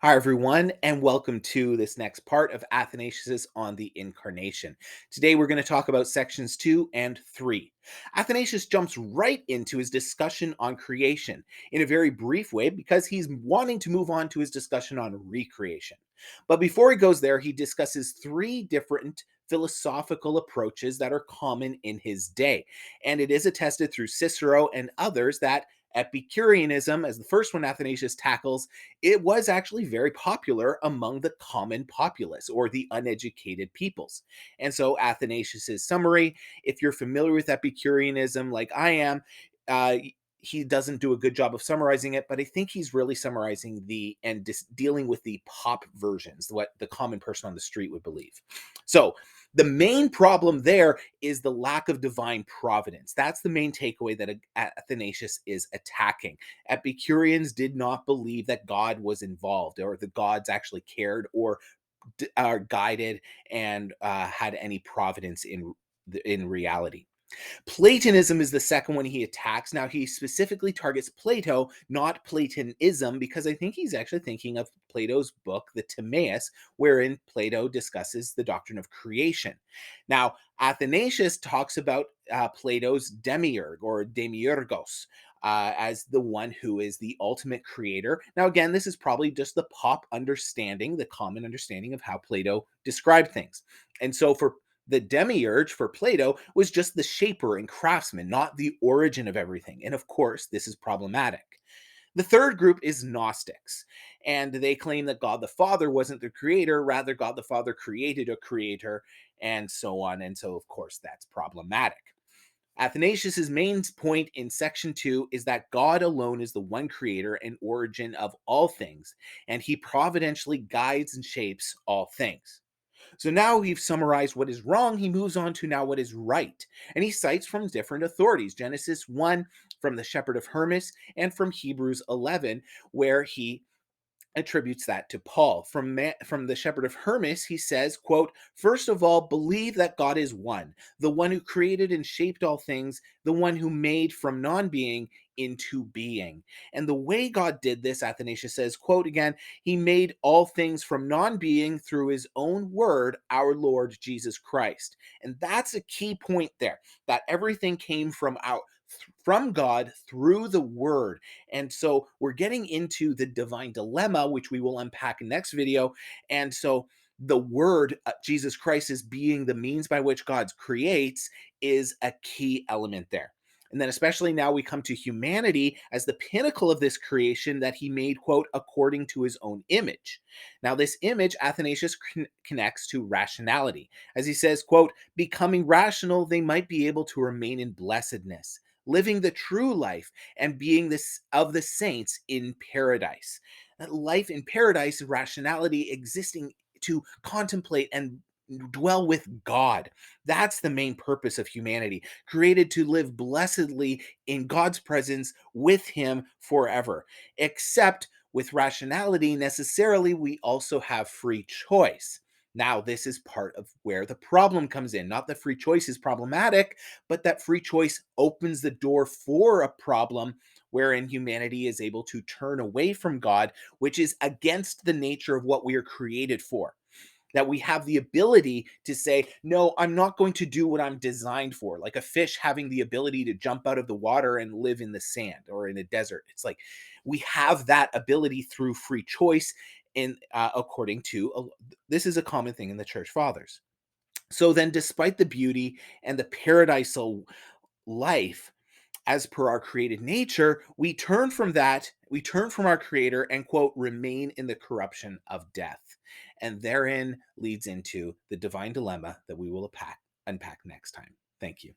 Hi, everyone, and welcome to this next part of Athanasius on the Incarnation. Today, we're going to talk about sections 2 and 3. Athanasius jumps right into his discussion on creation in a very brief way because he's wanting to move on to his discussion on recreation. But before he goes there, he discusses three different philosophical approaches that are common in his day. And it is attested through Cicero and others that Epicureanism, as the first one Athanasius tackles, it was actually very popular among the common populace or the uneducated peoples. And so Athanasius's summary, if you're familiar with Epicureanism like I am, uh, he doesn't do a good job of summarizing it, but I think he's really summarizing dealing with the pop versions, what the common person on the street would believe. So the main problem there is the lack of divine providence. That's the main takeaway that Athanasius is attacking. Epicureans did not believe that God was involved or the gods actually cared or are guided and had any providence in reality. Platonism is the second one he attacks. Now, he specifically targets Plato, not Platonism, because I think he's actually thinking of Plato's book, the Timaeus, wherein Plato discusses the doctrine of creation. Now, Athanasius talks about Plato's demiurge or demiurgos. As the one who is the ultimate creator. Now, again, this is probably just the pop understanding, the common understanding of how Plato described things. And so, for the demiurge for Plato was just the shaper and craftsman, not the origin of everything. And of course, this is problematic. The third group is Gnostics, and they claim that God the Father wasn't the creator, rather, God the Father created a creator, and so on. And so, of course, that's problematic. Athanasius's main point in section 2 is that God alone is the one creator and origin of all things, and he providentially guides and shapes all things. So now we've summarized what is wrong, he moves on to now what is right. And he cites from different authorities Genesis 1, from the Shepherd of Hermas, and from Hebrews 11, where he attributes that to Paul. From the Shepherd of Hermas, he says, quote, "First of all, believe that God is one, the one who created and shaped all things, the one who made from non-being into being." And the way God did this, Athanasius says, quote again, "He made all things from non-being through his own word, our Lord Jesus Christ." And that's a key point there, that everything came from God through the word. And so we're getting into the divine dilemma, which we will unpack in next video. And so the word, Jesus Christ, is being the means by which God creates, is a key element there. And then, especially now, we come to humanity as the pinnacle of this creation that he made, quote, according to his own image. Now, this image, Athanasius connects to rationality. As he says, quote, "Becoming rational, they might be able to remain in blessedness, living the true life and being this of the saints in paradise." That life in paradise, rationality, existing to contemplate and dwell with God. That's the main purpose of humanity, created to live blessedly in God's presence with him forever. Except with rationality, necessarily, we also have free choice. Now, this is part of where the problem comes in. Not that free choice is problematic, but that free choice opens the door for a problem wherein humanity is able to turn away from God, which is against the nature of what we are created for. That we have the ability to say, no, I'm not going to do what I'm designed for, like a fish having the ability to jump out of the water and live in the sand or in a desert. It's like we have that ability through free choice in according to this is a common thing in the church fathers. So then, despite the beauty and the paradisal life as per our created nature, we turn from that, we turn from our creator and, quote, remain in the corruption of death. And therein leads into the divine dilemma that we will unpack next time. Thank you.